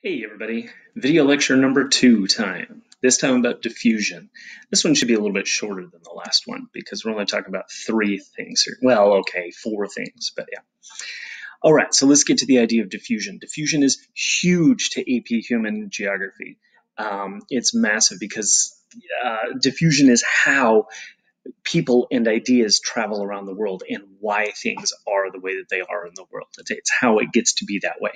Hey everybody, video lecture number 2 time. This time about diffusion. This one should be a little bit shorter than the last one because we're only talking about 3 things here. Well, okay, 4 things, but yeah. All right, so let's get to the idea of diffusion. Diffusion is huge to AP Human Geography. It's massive because diffusion is how people and ideas travel around the world and why things are the way that they are in the world. It's how it gets to be that way.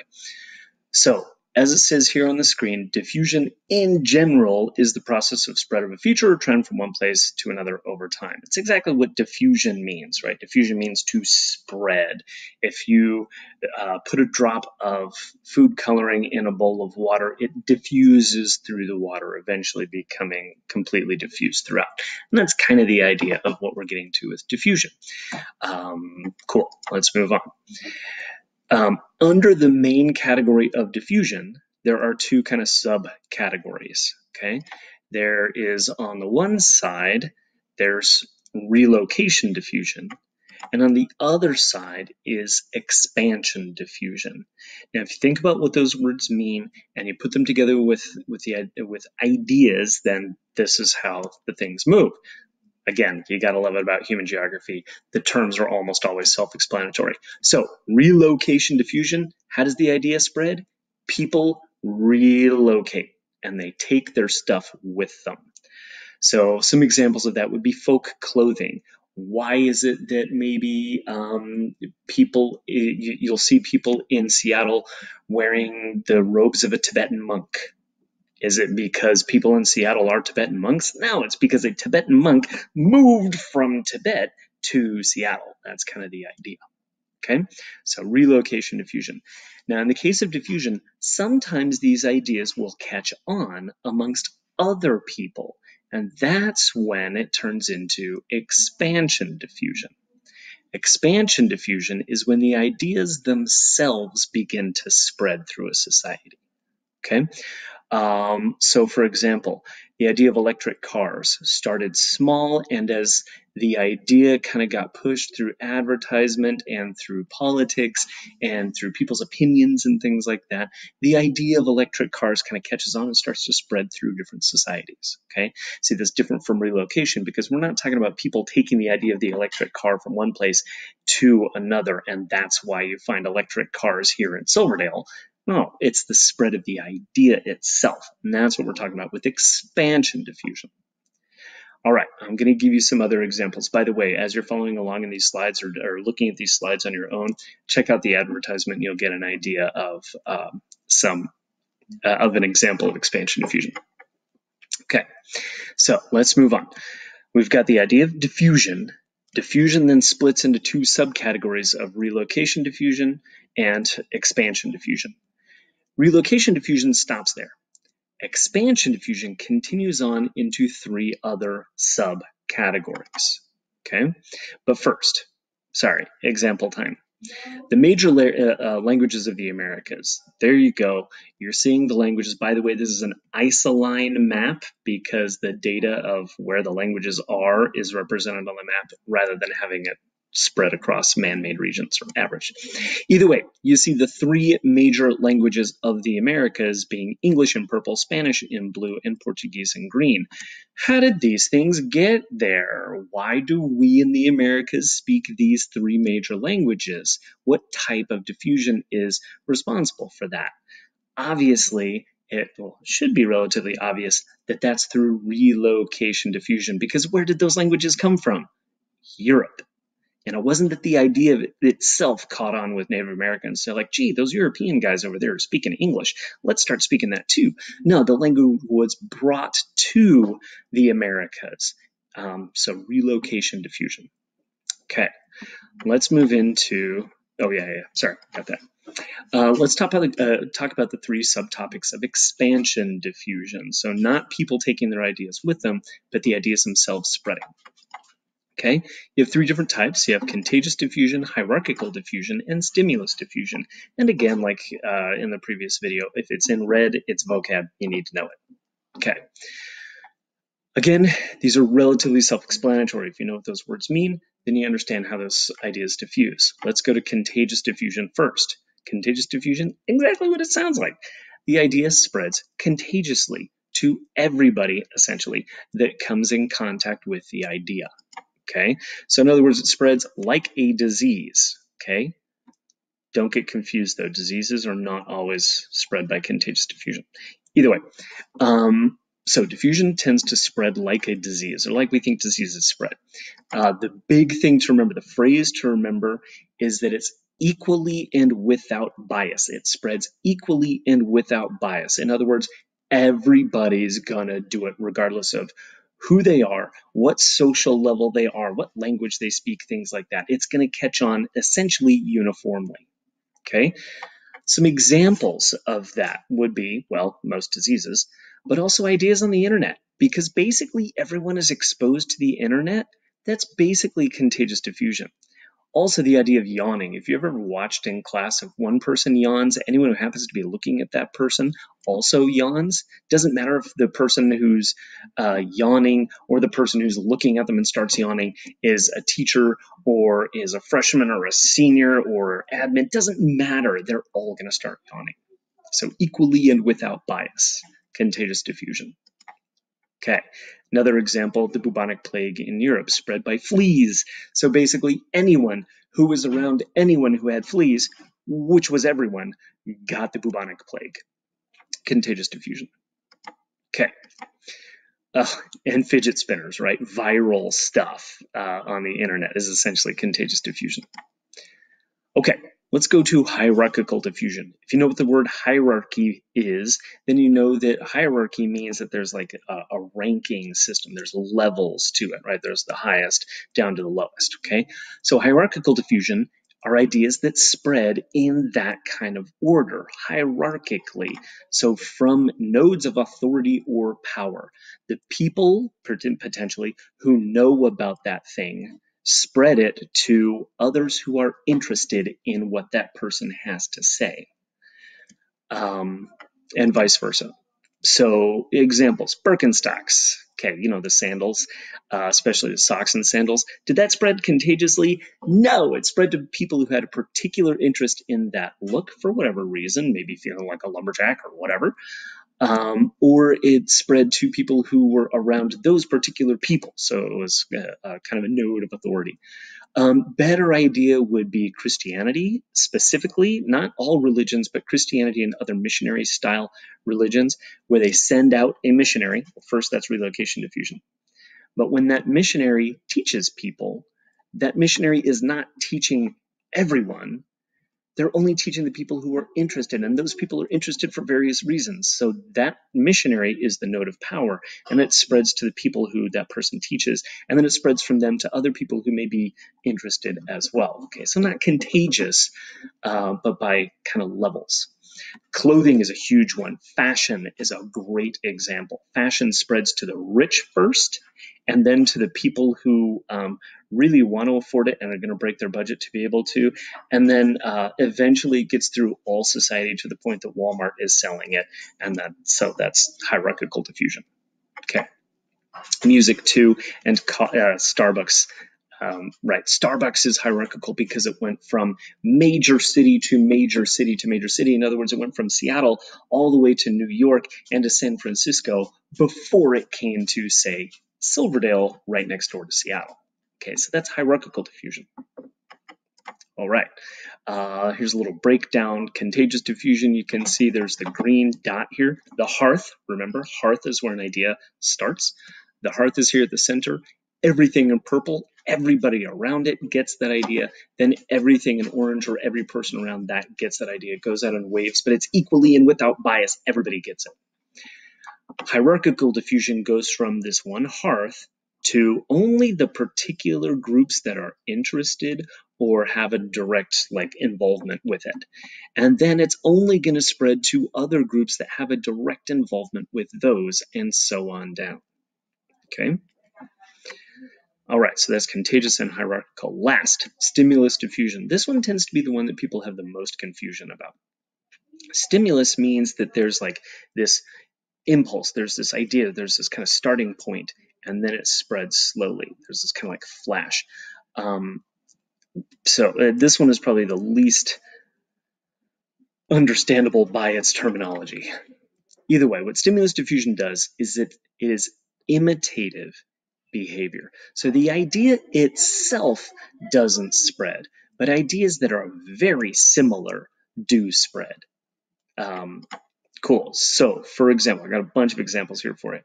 So, as it says here on the screen, diffusion in general is the process of spread of a feature or trend from one place to another over time. It's exactly what diffusion means, right? Diffusion means to spread. If you put a drop of food coloring in a bowl of water, it diffuses through the water, eventually becoming completely diffused throughout. And that's kind of the idea of what we're getting to with diffusion. Cool, let's move on. Under the main category of diffusion, there are 2 kind of subcategories, okay? There is, on the one side, there's relocation diffusion, and on the other side is expansion diffusion. Now, if you think about what those words mean and you put them together with ideas, then this is how the things move. Again, you got to love it about human geography. The terms are almost always self-explanatory. So, relocation diffusion, how does the idea spread? People relocate and they take their stuff with them. So, some examples of that would be folk clothing. Why is it that maybe you'll see people in Seattle wearing the robes of a Tibetan monk? Is it because people in Seattle are Tibetan monks? No, it's because a Tibetan monk moved from Tibet to Seattle. That's kind of the idea. Okay, so relocation diffusion. Now, in the case of diffusion, sometimes these ideas will catch on amongst other people, and that's when it turns into expansion diffusion. Expansion diffusion is when the ideas themselves begin to spread through a society. Okay. So, for example, the idea of electric cars started small, and as the idea kind of got pushed through advertisement and through politics and through people's opinions and things like that, the idea of electric cars kind of catches on and starts to spread through different societies. Okay, see, that's different from relocation because we're not talking about people taking the idea of the electric car from one place to another, and that's why you find electric cars here in Silverdale. No, it's the spread of the idea itself. And that's what we're talking about with expansion diffusion. All right, I'm going to give you some other examples. By the way, as you're following along in these slides or looking at these slides on your own, check out the advertisement and you'll get an idea of an example of expansion diffusion. Okay, so let's move on. We've got the idea of diffusion. Diffusion then splits into 2 subcategories of relocation diffusion and expansion diffusion. Relocation diffusion stops there. Expansion diffusion continues on into 3 other subcategories. Okay, but first, example time. The major languages of the Americas. There you go. You're seeing the languages. By the way, this is an isoline map because the data of where the languages are is represented on the map rather than having it spread across man-made regions or average. Either way, you see the 3 major languages of the Americas being English in purple, Spanish in blue, and Portuguese in green. How did these things get there? Why do we in the Americas speak these 3 major languages? What type of diffusion is responsible for that? Obviously, it should be relatively obvious that that's through relocation diffusion, because where did those languages come from? Europe. And it wasn't that the idea of it itself caught on with Native Americans. So like, gee, those European guys over there are speaking English. Let's start speaking that too. No, the language was brought to the Americas. So relocation diffusion. Okay, let's move into, sorry, got that. Let's talk about the 3 subtopics of expansion diffusion. So not people taking their ideas with them, but the ideas themselves spreading. Okay, you have 3 different types. You have contagious diffusion, hierarchical diffusion, and stimulus diffusion. And again, like in the previous video, if it's in red, it's vocab. You need to know it. Okay. Again, these are relatively self-explanatory. If you know what those words mean, then you understand how those ideas diffuse. Let's go to contagious diffusion first. Contagious diffusion, exactly what it sounds like. The idea spreads contagiously to everybody, essentially, that comes in contact with the idea. Okay, so in other words, it spreads like a disease. Okay, don't get confused though. Diseases are not always spread by contagious diffusion. Either way, so diffusion tends to spread like a disease, or like we think diseases spread. The big thing to remember, the phrase to remember, is that it's equally and without bias. It spreads equally and without bias. In other words, everybody's gonna do it regardless of who they are, what social level they are, what language they speak, things like that. It's gonna catch on essentially uniformly. Okay? Some examples of that would be, well, most diseases, but also ideas on the internet, because basically everyone is exposed to the internet. That's basically contagious diffusion. Also, the idea of yawning. If you ever watched in class, if one person yawns, anyone who happens to be looking at that person also yawns. Doesn't matter if the person who's yawning or the person who's looking at them and starts yawning is a teacher or is a freshman or a senior or admin. Doesn't matter. They're all going to start yawning. So equally and without bias, contagious diffusion. Okay, another example, the bubonic plague in Europe spread by fleas. So basically anyone who was around anyone who had fleas, which was everyone, got the bubonic plague. Contagious diffusion. Okay. And fidget spinners, right? Viral stuff on the internet is essentially contagious diffusion. Okay, let's go to hierarchical diffusion. If you know what the word hierarchy is, then you know that hierarchy means that there's like a ranking system. There's levels to it, right? There's the highest down to the lowest, okay? So hierarchical diffusion are ideas that spread in that kind of order, hierarchically. So from nodes of authority or power, the people potentially who know about that thing spread it to others who are interested in what that person has to say, and vice versa. So examples, Birkenstocks. Okay, you know, the sandals, especially the socks and sandals. Did that spread contagiously? No, it spread to people who had a particular interest in that look for whatever reason, maybe feeling like a lumberjack or whatever. Or it spread to people who were around those particular people. So it was kind of a node of authority. Better idea would be Christianity, specifically, not all religions, but Christianity and other missionary style religions, where they send out a missionary. Well, first, that's relocation diffusion. But when that missionary teaches people, that missionary is not teaching everyone. They're only teaching the people who are interested, and those people are interested for various reasons. So that missionary is the node of power, and it spreads to the people who that person teaches, and then it spreads from them to other people who may be interested as well. Okay, so not contagious, but by kind of levels. Clothing is a huge one. Fashion is a great example. Fashion spreads to the rich first, and then to the people who really want to afford it and are going to break their budget to be able to, and then eventually it gets through all society to the point that Walmart is selling it, and so that's hierarchical diffusion. Okay, music too, and Starbucks. Right, Starbucks is hierarchical because it went from major city to major city to major city. In other words, it went from Seattle all the way to New York and to San Francisco before it came to, say, Silverdale, right next door to Seattle. Okay, so that's hierarchical diffusion. All right, here's a little breakdown. Contagious diffusion, you can see there's the green dot here. The hearth, remember, hearth is where an idea starts. The hearth is here at the center. Everything in purple, everybody around it gets that idea. Then everything in orange, or every person around that gets that idea. It goes out in waves, but it's equally and without bias. Everybody gets it. Hierarchical diffusion goes from this one hearth to only the particular groups that are interested or have a direct involvement with it. And then it's only going to spread to other groups that have a direct involvement with those, and so on down. Okay? All right, so that's contagious and hierarchical. Last, stimulus diffusion. This one tends to be the one that people have the most confusion about. Stimulus means that there's this impulse, there's this idea, there's this kind of starting point, and then it spreads slowly. There's this kind of flash. So this one is probably the least understandable by its terminology. Either way, what stimulus diffusion does is it is imitative behavior. So the idea itself doesn't spread, but ideas that are very similar do spread. Cool. So, for example, I got a bunch of examples here for you.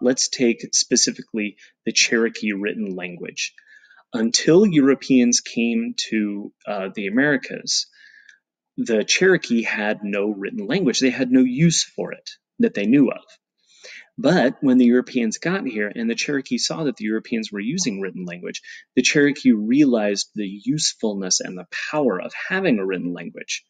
Let's take specifically the Cherokee written language. Until Europeans came to the Americas, the Cherokee had no written language. They had no use for it that they knew of. But when the Europeans got here and the Cherokee saw that the Europeans were using written language, the Cherokee realized the usefulness and the power of having a written language.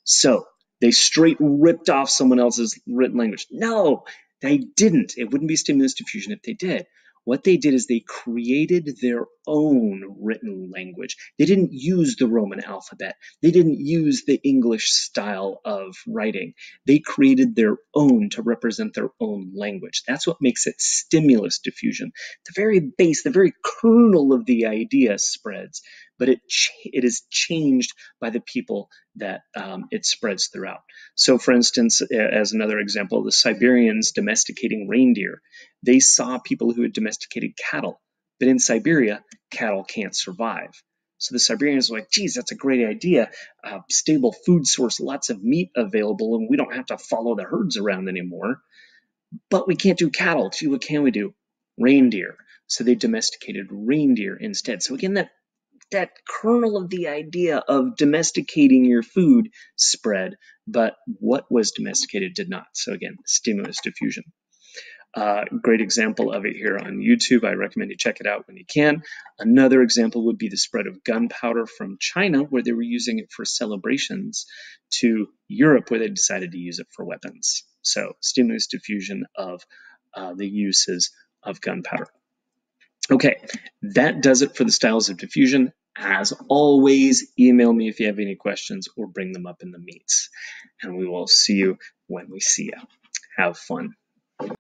So they straight ripped off someone else's written language. No, they didn't. It wouldn't be stimulus diffusion if they did. What they did is they created their own written language. They didn't use the Roman alphabet. They didn't use the English style of writing. They created their own to represent their own language. That's what makes it stimulus diffusion. The very base, the very kernel of the idea spreads, but it is changed by the people that it spreads throughout. So, for instance, as another example, the Siberians domesticating reindeer. They saw people who had domesticated cattle, but in Siberia, cattle can't survive. So the Siberians were like, geez, that's a great idea. Stable food source, lots of meat available, and we don't have to follow the herds around anymore. But we can't do cattle. Gee, what can we do? Reindeer. So they domesticated reindeer instead. So again, that kernel of the idea of domesticating your food spread, but what was domesticated did not. So again, stimulus diffusion. Great example of it here on YouTube. I recommend you check it out when you can. Another example would be the spread of gunpowder from China, where they were using it for celebrations, to Europe, where they decided to use it for weapons. So stimulus diffusion of the uses of gunpowder. Okay, that does it for the styles of diffusion. As always, email me if you have any questions or bring them up in the meets. And we will see you when we see you. Have fun.